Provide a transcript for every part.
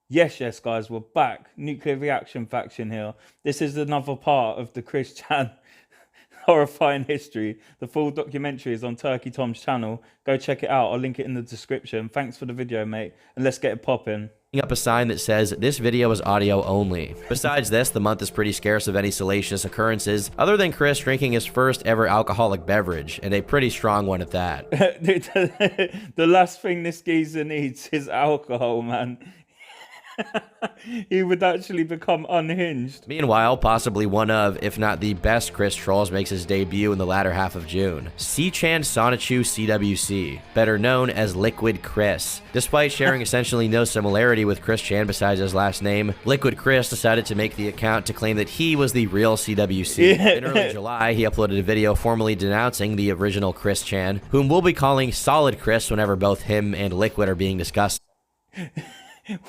Yes, guys, we're back. Nuclear reaction faction here. This is another part of the Chris Chan horrifying history. The full documentary is on Turkey Tom's channel. Go check it out. I'll link it in the description. Thanks for the video, mate. And let's get it popping. Up a sign that says this video is audio only. Besides this, the month is pretty scarce of any salacious occurrences, other than Chris drinking his first ever alcoholic beverage, and a pretty strong one at that. The last thing this geezer needs is alcohol, man. He would actually become unhinged. Meanwhile, possibly one of, if not the best Chris trolls makes his debut in the latter half of June. C-Chan Sonichu CWC, better known as Liquid Chris. Despite sharing essentially no similarity with Chris Chan besides his last name, Liquid Chris decided to make the account to claim that he was the real CWC. In early July, he uploaded a video formally denouncing the original Chris Chan, whom we'll be calling Solid Chris whenever both him and Liquid are being discussed.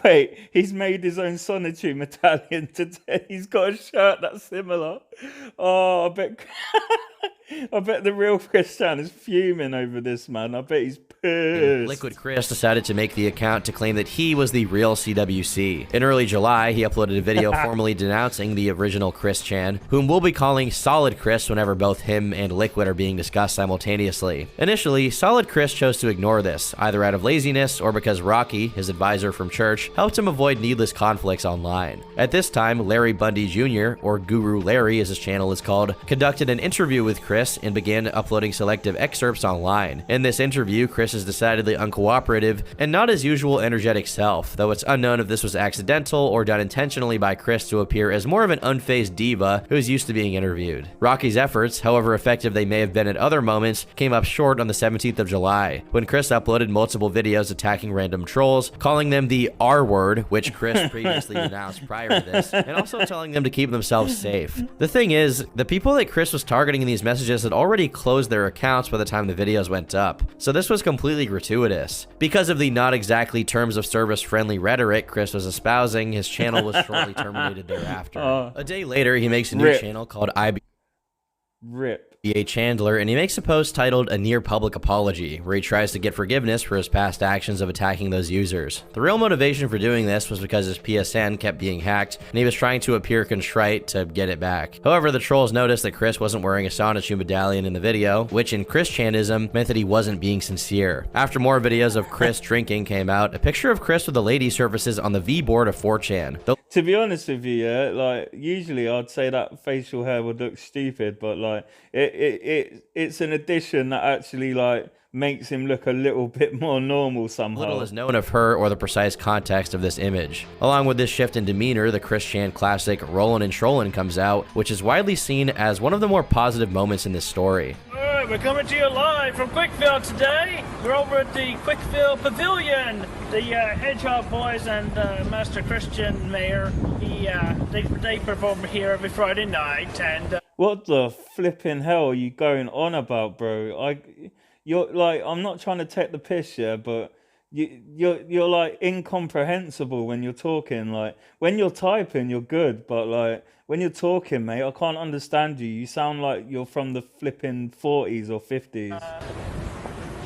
Wait, he's made his own Sonichu medallion today. He's got a shirt that's similar. Oh, I bet the real Christian is fuming over this, man. I bet he's pissed. Liquid Chris decided to make the account to claim that he was the real CWC. In early July, he uploaded a video formally denouncing the original Chris Chan, whom we'll be calling Solid Chris whenever both him and Liquid are being discussed simultaneously. Initially, Solid Chris chose to ignore this, either out of laziness or because Rocky, his advisor from church, helped him avoid needless conflicts online. At this time, Larry Bundy Jr., or Guru Larry as his channel is called, conducted an interview with Chris and began uploading selective excerpts online. In this interview, Chris is decidedly uncooperative and not his usual energetic self, though it's unknown if this was accidental or done intentionally by Chris to appear as more of an unfazed diva who is used to being interviewed. Rocky's efforts, however effective they may have been at other moments, came up short on the 17th of July, when Chris uploaded multiple videos attacking random trolls, calling them the R-word, which Chris previously denounced prior to this, and also telling them to keep themselves safe. The thing is, the people that Chris was targeting in these messages had already closed their accounts by the time the videos went up, so this was completely gratuitous. Because of the not exactly terms of service friendly rhetoric Chris was espousing, his channel was shortly terminated thereafter. A day later, he makes a new channel called RIP. Chandler, and he makes a post titled A Near Public Apology, where he tries to get forgiveness for his past actions of attacking those users. The real motivation for doing this was because his PSN kept being hacked, and he was trying to appear contrite to get it back. However, the trolls noticed that Chris wasn't wearing a Sonichu medallion in the video, which in Chris Chanism meant that he wasn't being sincere. After more videos of Chris drinking came out, a picture of Chris with a lady surfaces on the V board of 4chan. To be honest with you, yeah, like usually I'd say that facial hair would look stupid, but like it's an addition that actually like makes him look a little bit more normal somehow. Little is known of her or the precise context of this image. Along with this shift in demeanor, the Chris Chan classic Rollin' and Trollin' comes out, which is widely seen as one of the more positive moments in this story. Alright, we're coming to you live from Quickville today. We're over at the Quickville Pavilion. The Hedgehog Boys and Master Christian Mayor, they perform here every Friday night, and what the flipping hell are you going on about, bro? You're like, I'm not trying to take the piss here, but you're like incomprehensible when you're talking. Like when you're typing, you're good, but like when you're talking, mate, I can't understand you. You sound like you're from the flipping 40s or 50s.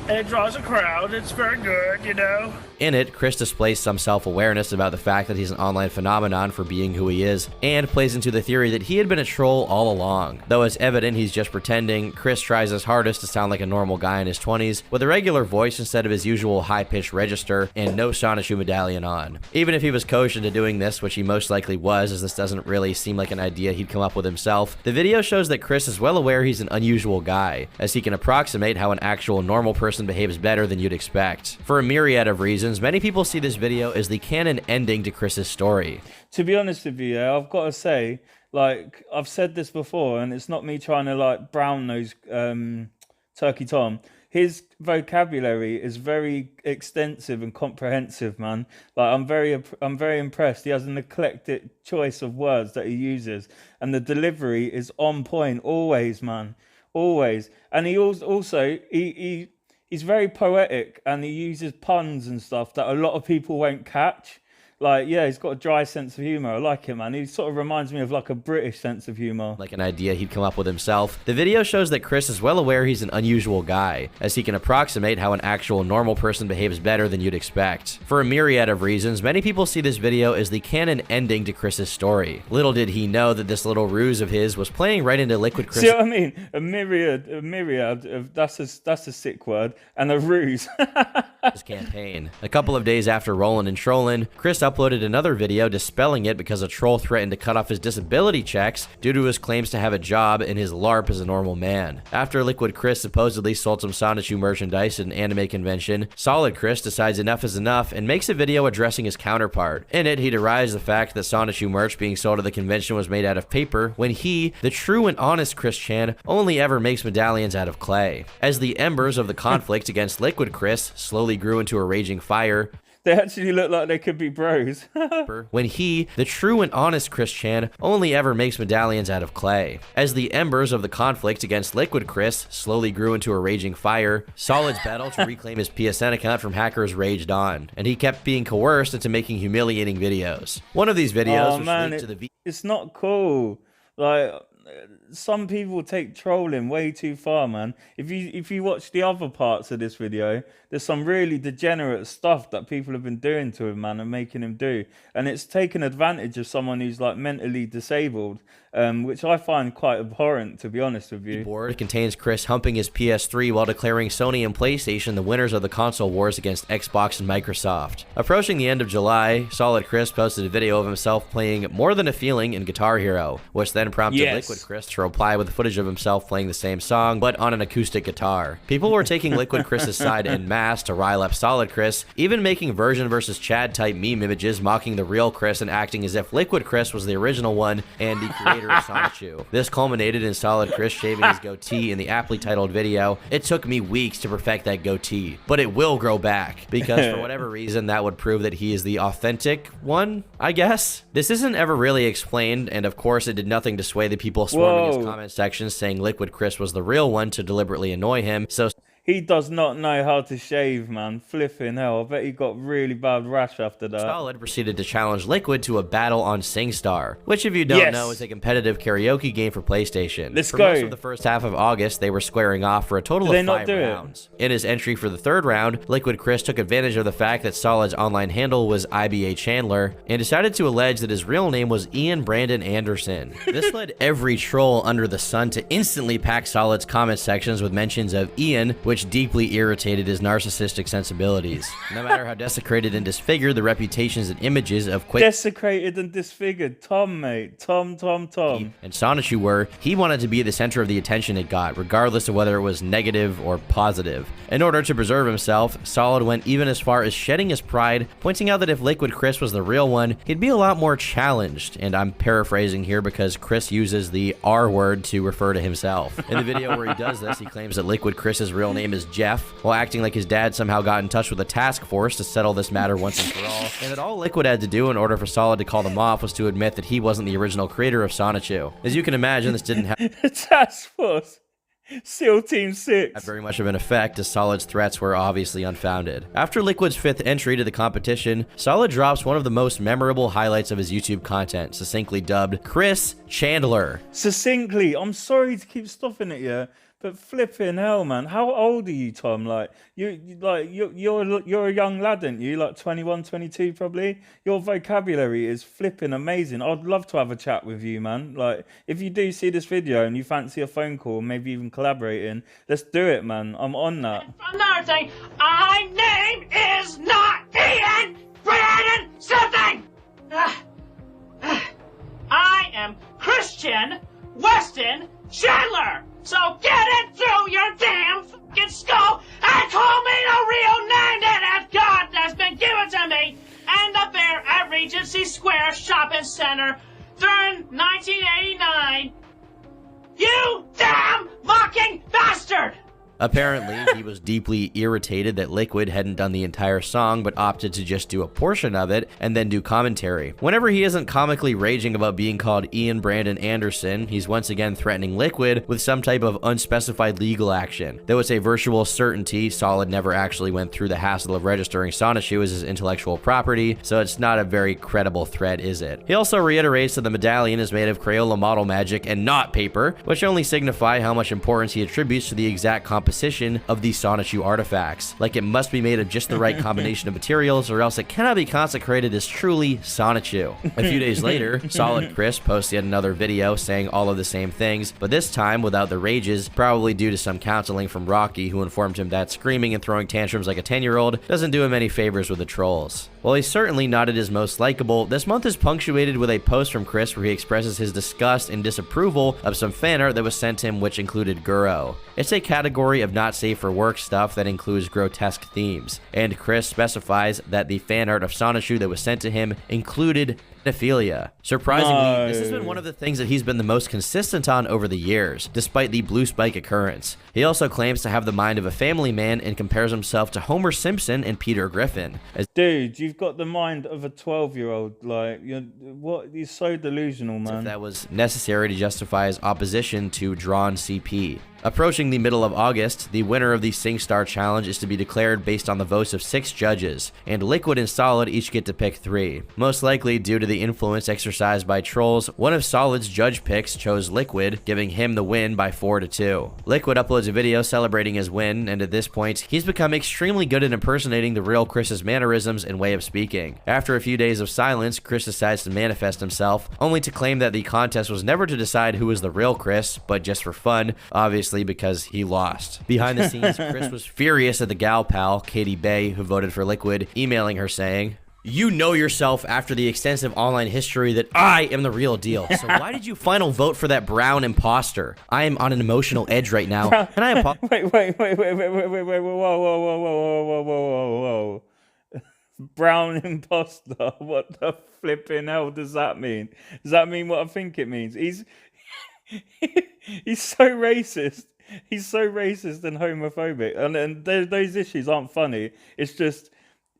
it draws a crowd. It's very good, you know. In it, Chris displays some self-awareness about the fact that he's an online phenomenon for being who he is, and plays into the theory that he had been a troll all along. Though it's evident he's just pretending, Chris tries his hardest to sound like a normal guy in his 20s, with a regular voice instead of his usual high-pitched register, and no Sonichu medallion on. Even if he was coached into doing this, which he most likely was, as this doesn't really seem like an idea he'd come up with himself, the video shows that Chris is well aware he's an unusual guy, as he can approximate how an actual normal person behaves better than you'd expect. For a myriad of reasons, many people see this video as the canon ending to Chris's story. To be honest with you, I've got to say, like, I've said this before, and it's not me trying to, like, brown nose Turkey Tom. His vocabulary is very extensive and comprehensive, man. Like, I'm very impressed. He has an eclectic choice of words that he uses, and the delivery is on point always, man. Always. And he also he's very poetic, and he uses puns and stuff that a lot of people won't catch. Like, yeah, he's got a dry sense of humor. I like it, man. He sort of reminds me of like a British sense of humor. Like an idea he'd come up with himself. The video shows that Chris is well aware he's an unusual guy, as he can approximate how an actual normal person behaves better than you'd expect. For a myriad of reasons, many people see this video as the canon ending to Chris's story. Little did he know that this little ruse of his was playing right into Liquid Chris. See what I mean? A myriad of that's a sick word, and a ruse. Campaign. A couple of days after Rollin' and Trollin', Chris uploaded another video dispelling it because a troll threatened to cut off his disability checks due to his claims to have a job and his LARP as a normal man. After Liquid Chris supposedly sold some Sonichu merchandise at an anime convention, Solid Chris decides enough is enough and makes a video addressing his counterpart. In it, he derives the fact that Sonichu merch being sold at the convention was made out of paper, when he, the true and honest Chris Chan, only ever makes medallions out of clay. As the embers of the conflict against Liquid Chris slowly grew into a raging fire, they actually look like they could be bros. when he, the true and honest Chris Chan, only ever makes medallions out of clay. As the embers of the conflict against Liquid Chris slowly grew into a raging fire, Solid's battle to reclaim his PSN account from hackers raged on, and he kept being coerced into making humiliating videos. One of these videos was linked to the it's not cool. Like, some people take trolling way too far, man. If you watch the other parts of this video, there's some really degenerate stuff that people have been doing to him, man, and making him do. And it's taken advantage of someone who's like mentally disabled, which I find quite abhorrent, to be honest with you. Board contains Chris humping his PS3 while declaring Sony and PlayStation the winners of the console wars against Xbox and Microsoft. Approaching the end of July, Solid Chris posted a video of himself playing More Than a Feeling in Guitar Hero, which then prompted Liquid Chris to reply with footage of himself playing the same song, but on an acoustic guitar. People were taking Liquid Chris's side en masse to rile up Solid Chris, even making version versus Chad type meme images mocking the real Chris and acting as if Liquid Chris was the original one and the creator of Sonichu. This culminated in Solid Chris shaving his goatee in the aptly titled video. It took me weeks to perfect that goatee, but it will grow back, because for whatever reason that would prove that he is the authentic one, I guess. This isn't ever really explained, and of course it did nothing to sway the people swarming his comment sections saying Liquid Chris was the real one to deliberately annoy him, so he does not know how to shave, man. Flipping hell. I bet he got really bad rash after that. Solid proceeded to challenge Liquid to a battle on SingStar, which, if you don't know, is a competitive karaoke game for PlayStation. Let's for go. Most of the first half of August, they were squaring off for a total of 5 rounds. In his entry for the third round, Liquid Chris took advantage of the fact that Solid's online handle was IBA Chandler and decided to allege that his real name was Ian Brandon Anderson. This led every troll under the sun to instantly pack Solid's comment sections with mentions of Ian, which deeply irritated his narcissistic sensibilities. No matter how desecrated and disfigured the reputations and images of desecrated and disfigured Tom, mate. Tom. And Sonichu were, he wanted to be the center of the attention it got, regardless of whether it was negative or positive. In order to preserve himself, Solid went even as far as shedding his pride, pointing out that if Liquid Chris was the real one, he'd be a lot more challenged. And I'm paraphrasing here because Chris uses the R word to refer to himself. In the video where he does this, he claims that Liquid Chris's real name is Jeff, while acting like his dad somehow got in touch with a task force to settle this matter once and for all, and that all Liquid had to do in order for Solid to call them off was to admit that he wasn't the original creator of Sonichu. As you can imagine, this didn't have task force. SEAL Team 6. Had very much of an effect, as Solid's threats were obviously unfounded. After Liquid's 5th entry to the competition, Solid drops one of the most memorable highlights of his YouTube content, succinctly dubbed Chris Chandler. Succinctly, I'm sorry to keep stopping at you, but flipping hell, man. How old are you, Tom? Like, you're a young lad, aren't you? Like 21, 22 probably. Your vocabulary is flipping amazing. I'd love to have a chat with you, man. Like, if you do see this video and you fancy a phone call, maybe even collaborating, let's do it, man. I'm on that. Another thing, my name is not Ian Brandon something. I am Christian Weston Chandler. So get it through your damn fucking skull and call me the real name that God has been given to me and the bear at Regency Square Shopping Center during 1989. You damn mocking bastard! Apparently, he was deeply irritated that Liquid hadn't done the entire song, but opted to just do a portion of it and then do commentary. Whenever he isn't comically raging about being called Ian Brandon Anderson, he's once again threatening Liquid with some type of unspecified legal action. Though it's a virtual certainty, Solid never actually went through the hassle of registering Sonichu as his intellectual property, so it's not a very credible threat, is it? He also reiterates that the medallion is made of Crayola model magic and not paper, which only signify how much importance he attributes to the exact composition of these Sonichu artifacts. Like it must be made of just the right combination of materials, or else it cannot be consecrated as truly Sonichu. A few days later, Solid Chris posts yet another video saying all of the same things, but this time without the rages, probably due to some counseling from Rocky, who informed him that screaming and throwing tantrums like a 10-year-old doesn't do him any favors with the trolls. While he's certainly not at his most likable, this month is punctuated with a post from Chris where he expresses his disgust and disapproval of some fan art that was sent him, which included Guro. It's a category of not safe for work stuff that includes grotesque themes, and Chris specifies that the fan art of Sonichu that was sent to him included pedophilia. Surprisingly, this has been one of the things that he's been the most consistent on over the years, despite the Blue Spike occurrence. He also claims to have the mind of a family man and compares himself to Homer Simpson and Peter Griffin. Dude, you've got the mind of a 12-year-old. Like, you're so delusional, man. If that was necessary to justify his opposition to Drawn CP. Approaching the middle of August, the winner of the SingStar Challenge is to be declared based on the votes of 6 judges, and Liquid and Solid each get to pick 3. Most likely due to the influence exercised by trolls, one of Solid's judge picks chose Liquid, giving him the win by 4-2. Liquid uploads a video celebrating his win, and at this point, he's become extremely good at impersonating the real Chris's mannerisms and way of speaking. After a few days of silence, Chris decides to manifest himself, only to claim that the contest was never to decide who was the real Chris, but just for fun, obviously because he lost. Behind the scenes, Chris was furious at the gal pal, Katie Bay, who voted for Liquid, emailing her saying, "You know yourself after the extensive online history that I am the real deal. So why did you final vote for that brown imposter? I am on an emotional edge right now, and I apologize." Wait, whoa. Brown imposter. What the flipping hell does that mean? Does that mean what I think it means? He's so racist. He's so racist and homophobic, and those issues aren't funny. It's just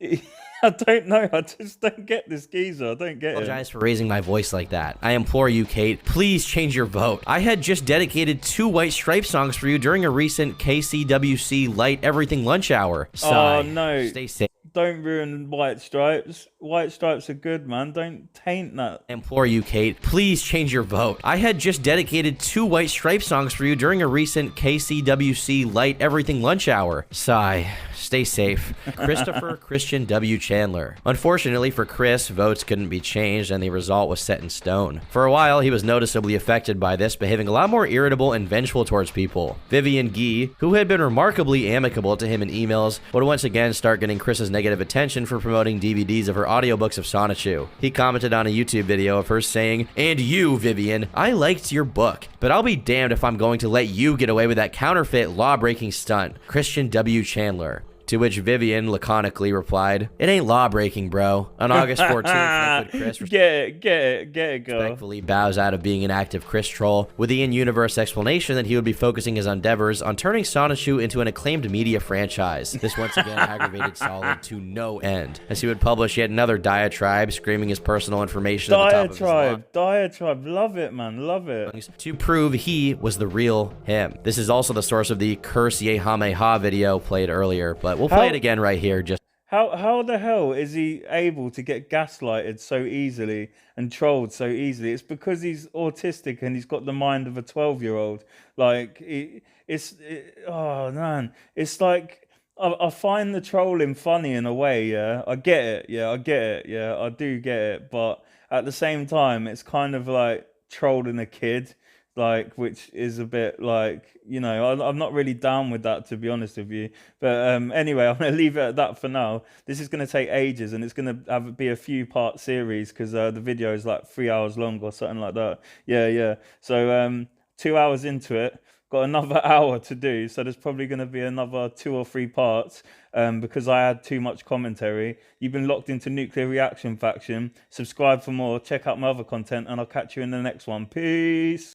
I don't know. I just don't get this geezer. I don't get it. I apologize for raising my voice like that. I implore you, Kate, please change your vote. I had just dedicated 2 White Stripes songs for you during a recent KCWC Light Everything Lunch Hour. Sigh. Oh no. Stay safe. Don't ruin White Stripes. White Stripes are good, man. Don't taint that. I implore you, Kate, please change your vote. I had just dedicated 2 White Stripes songs for you during a recent KCWC Light Everything Lunch Hour. Sigh. Stay safe. Christopher Christian W. Chandler. Unfortunately for Chris, votes couldn't be changed and the result was set in stone. For a while, he was noticeably affected by this, behaving a lot more irritable and vengeful towards people. Vivian Guy, who had been remarkably amicable to him in emails, would once again start getting Chris's negative attention for promoting DVDs of her audiobooks of Sonichu. He commented on a YouTube video of her saying, "And you, Vivian, I liked your book, but I'll be damned if I'm going to let you get away with that counterfeit law-breaking stunt. Christian W. Chandler." To which Vivian laconically replied, "It ain't law-breaking, bro." On August 14th, Liquid Chris get it, girl. Respectfully bows out of being an active Chris troll, with the in-universe explanation that he would be focusing his endeavors on turning Sonichu into an acclaimed media franchise. This once again aggravated Solid to no end, as he would publish yet another diatribe, screaming his personal information at the top of his lungs. Diatribe, love it, man, love it. To prove he was the real him. This is also the source of the Curse Yehameha video played earlier, but we'll play it again right here. How the hell is he able to get gaslighted so easily and trolled so easily? It's because he's autistic and he's got the mind of a 12-year-old. Like, oh man, it's like I find the trolling funny in a way. Yeah, I get it. Yeah, I do get it. But at the same time, it's kind of like trolling a kid. Like, which is a bit like, you know, I'm not really down with that, to be honest with you. But anyway, I'm going to leave it at that for now. This is going to take ages, and it's going to be a few part series because the video is like 3 hours long or something like that. Yeah. So 2 hours into it, got another hour to do. So there's probably going to be another 2 or 3 parts because I had too much commentary. You've been locked into Nuclear Reaction Faction. Subscribe for more. Check out my other content, and I'll catch you in the next one. Peace.